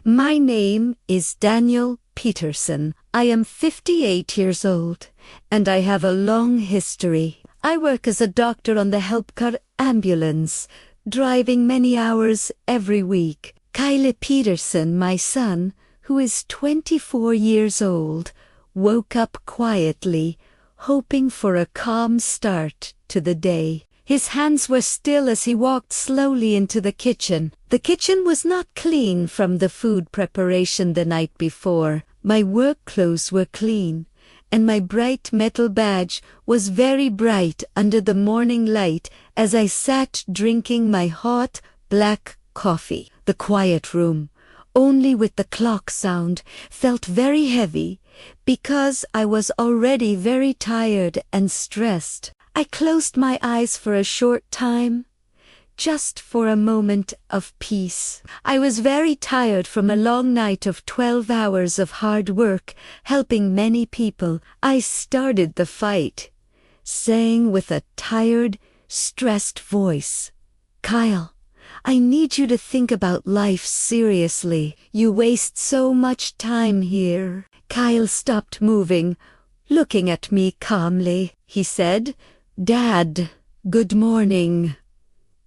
My name is Daniel Peterson. I am 58 years old, and I have a long history. I work as a doctor on the help car ambulance, driving many hours every week. Kyle Peterson, my son, who is 24 years old, woke up quietly, hoping for a calm start to the day. His hands were still as he walked slowly into the kitchen. The kitchen was not clean from the food preparation the night before. My work clothes were clean, and my bright metal badge was very bright under the morning light as I sat drinking my hot, black coffee. The quiet room, only with the clock sound, felt very heavy because I was already very tired and stressed. I closed my eyes for a short time, just for a moment of peace. I was very tired from a long night of 12 hours of hard work, helping many people. I started the fight, saying with a tired, stressed voice, "Kyle, I need you to think about life seriously. You waste so much time here." Kyle stopped moving, looking at me calmly. He said, "Dad, good morning.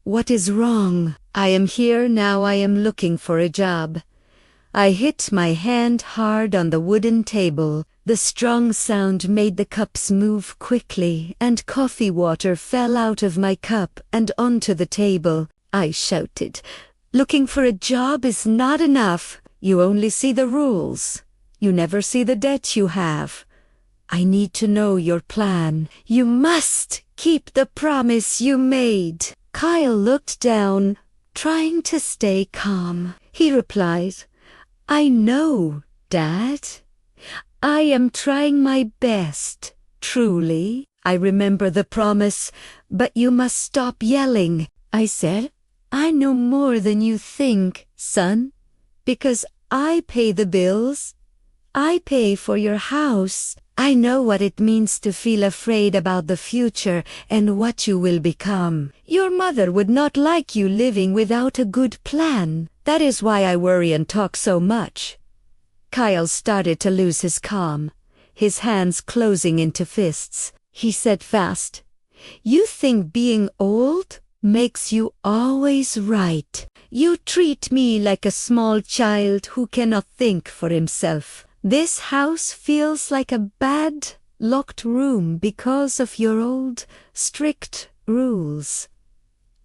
What is wrong?" "I am here now. I am looking for a job." I hit my hand hard on the wooden table. The strong sound made the cups move quickly, and coffee water fell out of my cup and onto the table. I shouted, "Looking for a job is not enough. You only see the rules. You never see the debt you have. I need to know your plan. You must keep the promise you made." Kyle looked down, trying to stay calm. He replied, "I know, Dad. I am trying my best, truly. I remember the promise, but you must stop yelling." I said, "I know more than you think, son, because I pay the bills. I pay for your house. I know what it means to feel afraid about the future and what you will become. Your mother would not like you living without a good plan. That is why I worry and talk so much." Kyle started to lose his calm, his hands closing into fists. He said fast, "You think being old makes you always right. You treat me like a small child who cannot think for himself. This house feels like a bad, locked room because of your old, strict rules.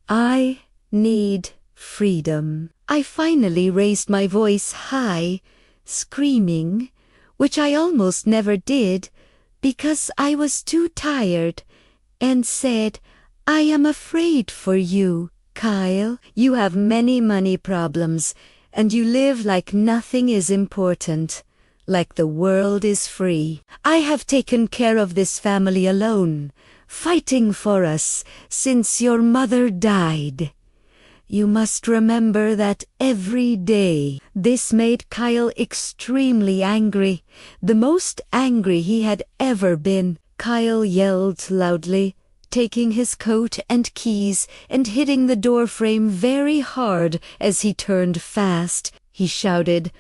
I need freedom." I finally raised my voice high, screaming, which I almost never did because I was too tired, and said, "I am afraid for you, Kyle. You have many money problems, and you live like nothing is important. Like the world is free. I have taken care of this family alone, fighting for us since your mother died. You must remember that every day." This made Kyle extremely angry, the most angry he had ever been. Kyle yelled loudly, taking his coat and keys and hitting the door frame very hard as he turned fast. He shouted,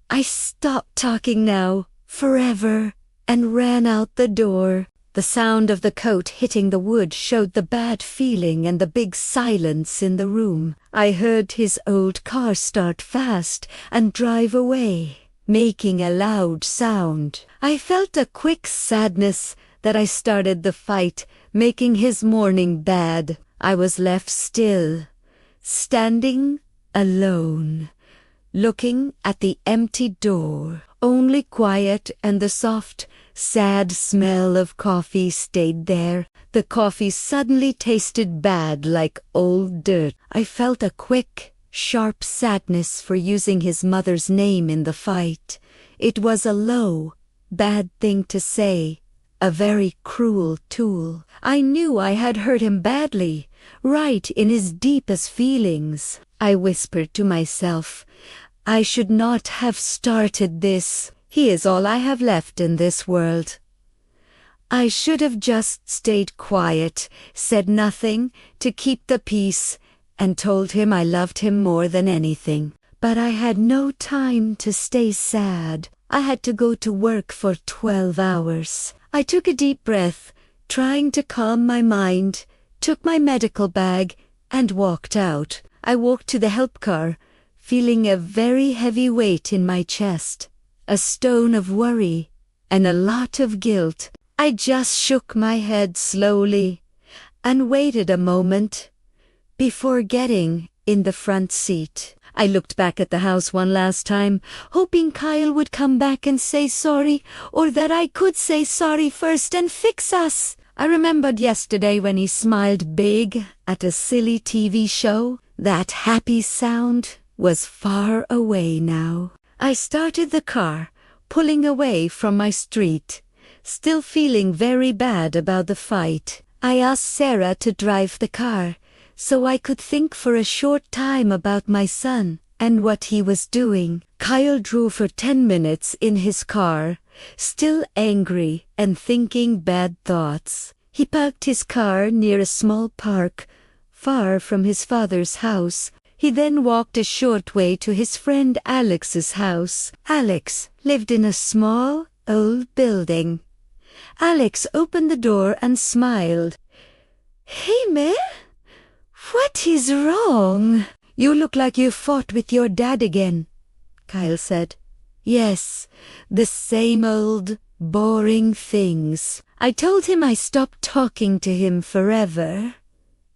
"I stop talking now, forever," and ran out the door. The sound of the coat hitting the wood showed the bad feeling and the big silence in the room. I heard his old car start fast and drive away, making a loud sound. I felt a quick sadness that I started the fight, making his morning bad. I was left still, standing alone, looking at the empty door. Only quiet and the soft, sad smell of coffee stayed there. The coffee suddenly tasted bad, like old dirt. I felt a quick, sharp sadness for using his mother's name in the fight. It was a low, bad thing to say, a very cruel tool. I knew I had hurt him badly, right in his deepest feelings. I whispered to myself, "I should not have started this. He is all I have left in this world." I should have just stayed quiet, said nothing to keep the peace, and told him I loved him more than anything. But I had no time to stay sad. I had to go to work for 12 hours. I took a deep breath, trying to calm my mind, took my medical bag, and walked out. I walked to the help car, feeling a very heavy weight in my chest, a stone of worry, and a lot of guilt. I just shook my head slowly and waited a moment before getting in the front seat. I looked back at the house one last time, hoping Kyle would come back and say sorry, or that I could say sorry first and fix us. I remembered yesterday when he smiled big at a silly TV show. That happy sound was far away now. I started the car, pulling away from my street, still feeling very bad about the fight. I asked Sarah to drive the car, so I could think for a short time about my son and what he was doing. Kyle drove for 10 minutes in his car, still angry and thinking bad thoughts. He parked his car near a small park, far from his father's house. He then walked a short way to his friend Alex's house. Alex lived in a small, old building. Alex opened the door and smiled. "Hey, man, what is wrong?" "You look like you fought with your dad again," Kyle said. "Yes, the same old, boring things. I told him I stopped talking to him forever."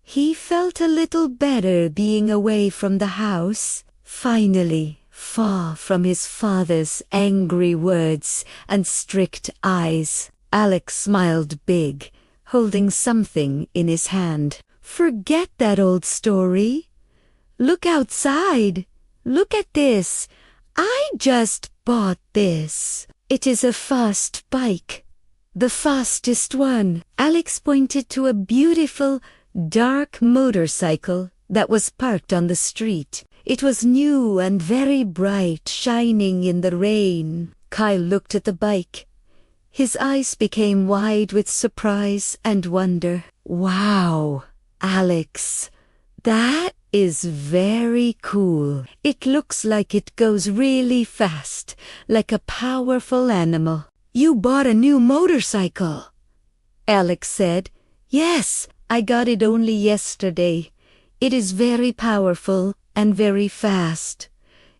He felt a little better being away from the house, finally, far from his father's angry words and strict eyes. Alex smiled big, holding something in his hand. "Forget that old story. Look outside. Look at this. I just bought this. It is a fast bike. The fastest one." Alex pointed to a beautiful, dark motorcycle that was parked on the street. It was new and very bright, shining in the rain. Kyle looked at the bike. His eyes became wide with surprise and wonder. "Wow, Alex, that is very cool. It looks like it goes really fast, like a powerful animal." "You bought a new motorcycle," Alex said. "Yes, I got it only yesterday. It is very powerful and very fast.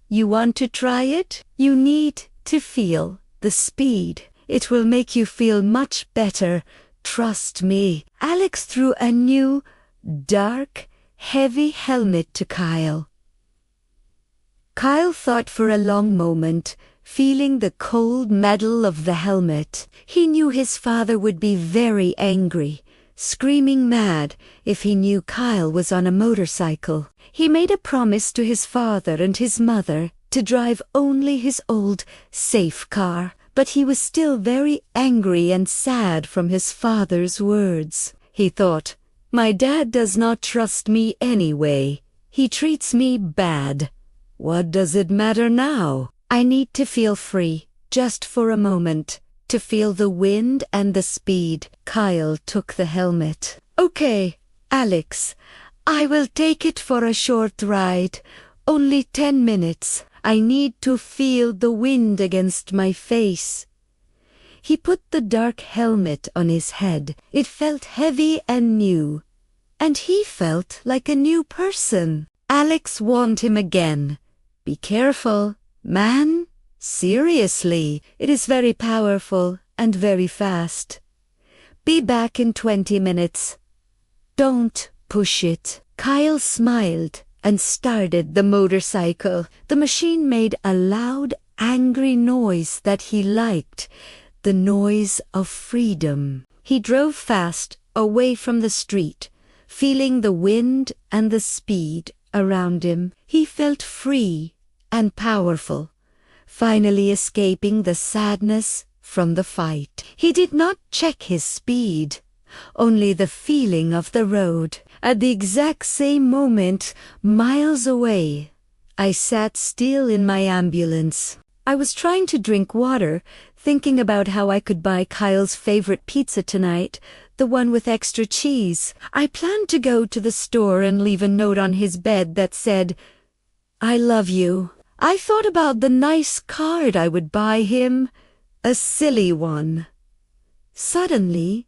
You want to try it? You need to feel the speed. It will make you feel much better. Trust me." Alex threw a new, dark, heavy helmet to Kyle. Kyle thought for a long moment, feeling the cold metal of the helmet. He knew his father would be very angry, screaming mad if he knew Kyle was on a motorcycle. He made a promise to his father and his mother to drive only his old, safe car, but he was still very angry and sad from his father's words. He thought, "My dad does not trust me anyway. He treats me bad. What does it matter now? I need to feel free, just for a moment, to feel the wind and the speed." Kyle took the helmet. "Okay, Alex, I will take it for a short ride. Only 10 minutes. I need to feel the wind against my face." He put the dark helmet on his head. It felt heavy and new, and he felt like a new person. Alex warned him again. "Be careful, man. Seriously, it is very powerful and very fast. Be back in 20 minutes. Don't push it." Kyle smiled and started the motorcycle. The machine made a loud, angry noise that he liked, the noise of freedom. He drove fast away from the street, feeling the wind and the speed around him. He felt free and powerful, finally escaping the sadness from the fight. He did not check his speed, only the feeling of the road. At the exact same moment, miles away, I sat still in my ambulance. I was trying to drink water, thinking about how I could buy Kyle's favorite pizza tonight, the one with extra cheese. I planned to go to the store and leave a note on his bed that said, "I love you. I thought about the nice card I would buy him, a silly one. Suddenly,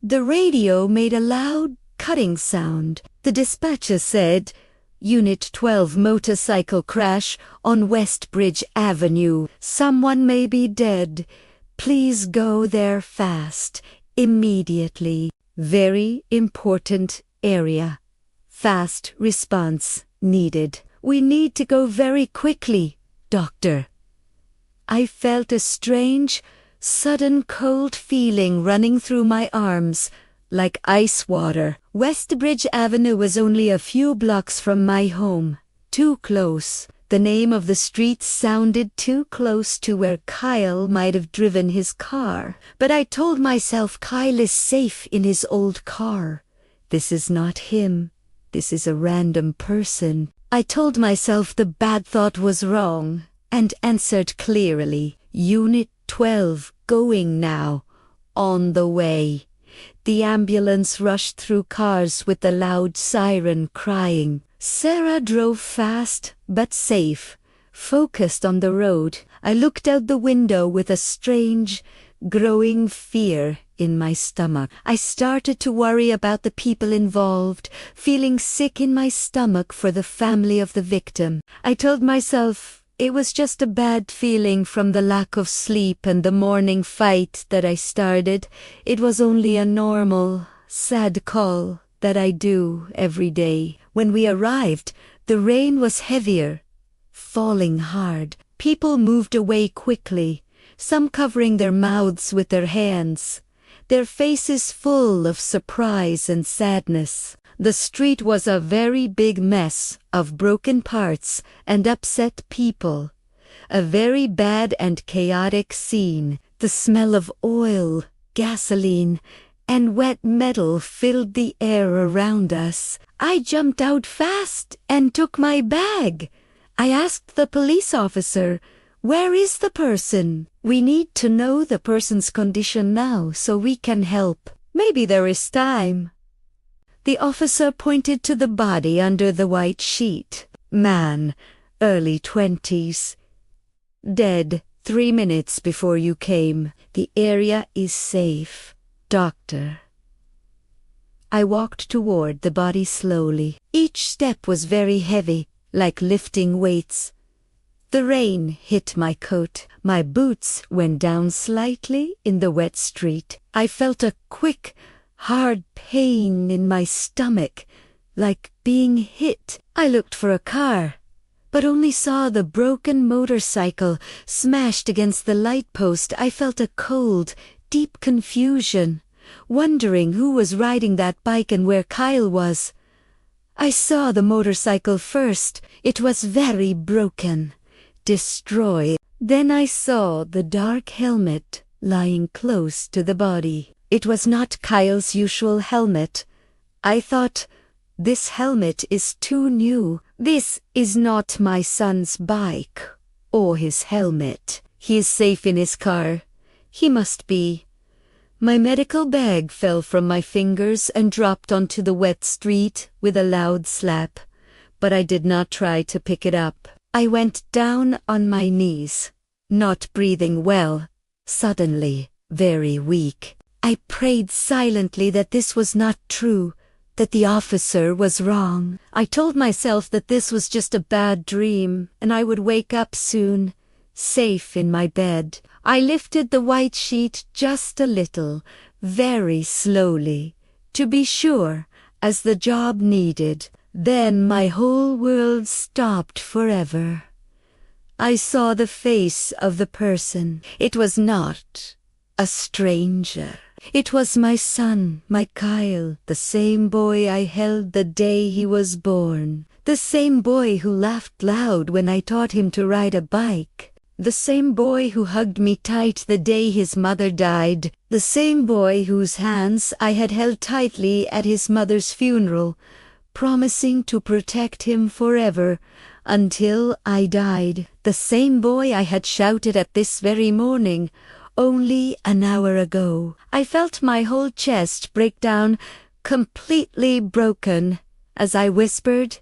the radio made a loud cutting sound. The dispatcher said, Unit 12 motorcycle crash on Westbridge Avenue. Someone may be dead. Please go there fast, immediately. Very important area. Fast response needed. We need to go very quickly, Doctor. I felt a strange, sudden cold feeling running through my arms, like ice water. Westbridge Avenue was only a few blocks from my home. Too close. The name of the street sounded too close to where Kyle might have driven his car. But I told myself Kyle is safe in his old car. This is not him. This is a random person. I told myself the bad thought was wrong and answered clearly, Unit 12 going now. On the way. The ambulance rushed through cars with the loud siren crying. Sarah drove fast but safe, focused on the road. I looked out the window with a strange, growing fear in my stomach. I started to worry about the people involved, feeling sick in my stomach for the family of the victim. I told myself it was just a bad feeling from the lack of sleep and the morning fight that I started. It was only a normal, sad call that I do every day. When we arrived, the rain was heavier, falling hard. People moved away quickly, some covering their mouths with their hands, their faces full of surprise and sadness. The street was a very big mess of broken parts and upset people. A very bad and chaotic scene. The smell of oil, gasoline, and wet metal filled the air around us. I jumped out fast and took my bag. I asked the police officer, "Where is the person? We need to know the person's condition now so we can help. Maybe there is time." The officer pointed to the body under the white sheet. Man, early 20s. Dead 3 minutes before you came. The area is safe, Doctor. I walked toward the body slowly. Each step was very heavy, like lifting weights. The rain hit my coat. My boots went down slightly in the wet street. I felt a quick, hard pain in my stomach, like being hit. I looked for a car, but only saw the broken motorcycle smashed against the light post. I felt a cold, deep confusion, wondering who was riding that bike and where Kyle was. I saw the motorcycle first. It was very broken, destroyed. Then I saw the dark helmet lying close to the body. It was not Kyle's usual helmet. I thought, this helmet is too new. This is not my son's bike or his helmet. He is safe in his car. He must be. My medical bag fell from my fingers and dropped onto the wet street with a loud slap, but I did not try to pick it up. I went down on my knees, not breathing well, suddenly very weak. I prayed silently that this was not true, that the officer was wrong. I told myself that this was just a bad dream, and I would wake up soon, safe in my bed. I lifted the white sheet just a little, very slowly, to be sure, as the job needed. Then my whole world stopped forever. I saw the face of the person. It was not a stranger. It was my son, my Kyle, the same boy I held the day he was born. The same boy who laughed loud when I taught him to ride a bike. The same boy who hugged me tight the day his mother died. The same boy whose hands I had held tightly at his mother's funeral, promising to protect him forever until I died. The same boy I had shouted at this very morning, only an hour ago. I felt my whole chest break down, completely broken, as I whispered,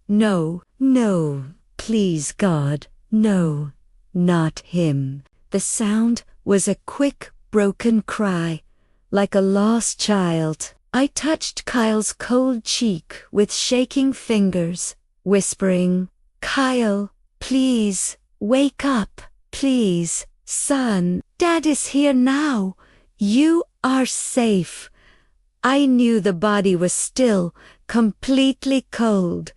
"No, no, please God, No, not him. The sound was a quick, broken cry, like a lost child. I touched Kyle's cold cheek with shaking fingers, whispering, "Kyle, please, wake up, please, son. Dad is here now. You are safe." I knew the body was still, completely cold,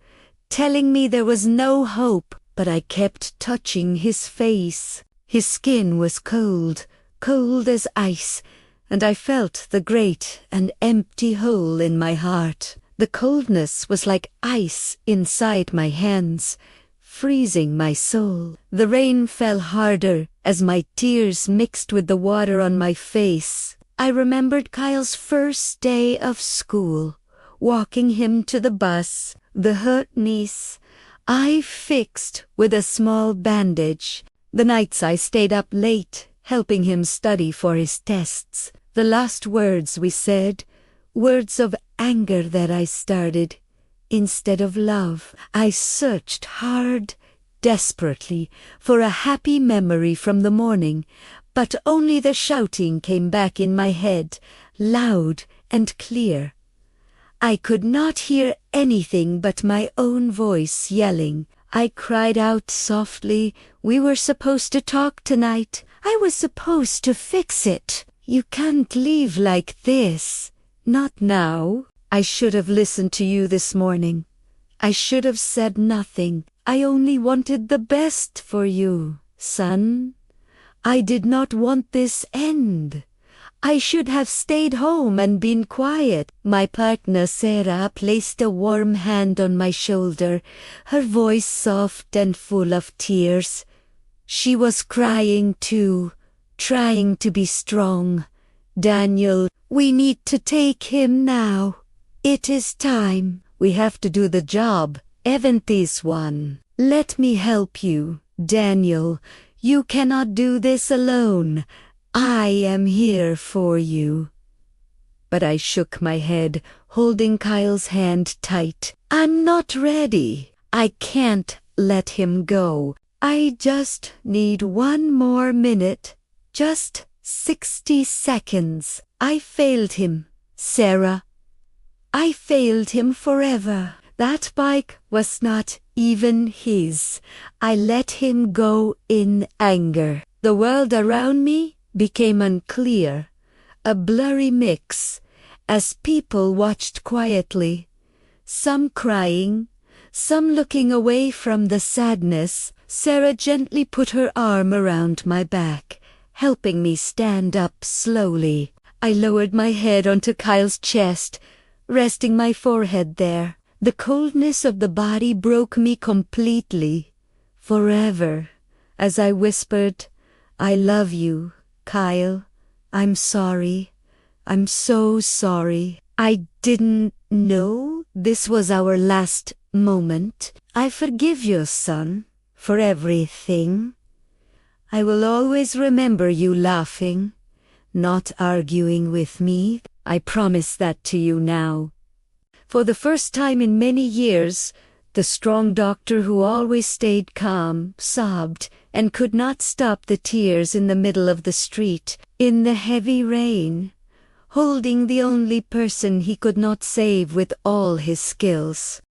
telling me there was no hope, but I kept touching his face. His skin was cold, cold as ice, and I felt the great and empty hole in my heart. The coldness was like ice inside my hands, freezing my soul. The rain fell harder as my tears mixed with the water on my face. I remembered Kyle's first day of school, walking him to the bus, the hurt knees I fixed with a small bandage. The nights I stayed up late, helping him study for his tests. The last words we said, words of anger that I started, instead of love. I searched hard, desperately, for a happy memory from the morning, but only the shouting came back in my head, loud and clear. I could not hear anything but my own voice yelling. I cried out softly, "We were supposed to talk tonight. I was supposed to fix it. You can't leave like this. Not now. I should have listened to you this morning. I should have said nothing. I only wanted the best for you, son. I did not want this end. I should have stayed home and been quiet." My partner Sarah placed a warm hand on my shoulder, her voice soft and full of tears. She was crying too, trying to be strong. "Daniel, we need to take him now. It is time. We have to do the job, haven't this one? Let me help you, Daniel. You cannot do this alone. I am here for you." But I shook my head, holding Kyle's hand tight. "I'm not ready. I can't let him go. I just need one more minute. Just 60 seconds. I failed him, Sarah. I failed him forever. That bike was not even his. I let him go in anger. The world around me became unclear, a blurry mix, as people watched quietly, some crying, some looking away from the sadness. Sarah gently put her arm around my back, helping me stand up slowly. I lowered my head onto Kyle's chest, resting my forehead there. The coldness of the body broke me completely, forever, as I whispered, "I love you, Kyle. I'm sorry. I'm so sorry. I didn't know this was our last moment. I forgive you, son, for everything. I will always remember you laughing, not arguing with me. I promise that to you now." For the first time in many years, the strong doctor who always stayed calm sobbed and could not stop the tears in the middle of the street, in the heavy rain, holding the only person he could not save with all his skills.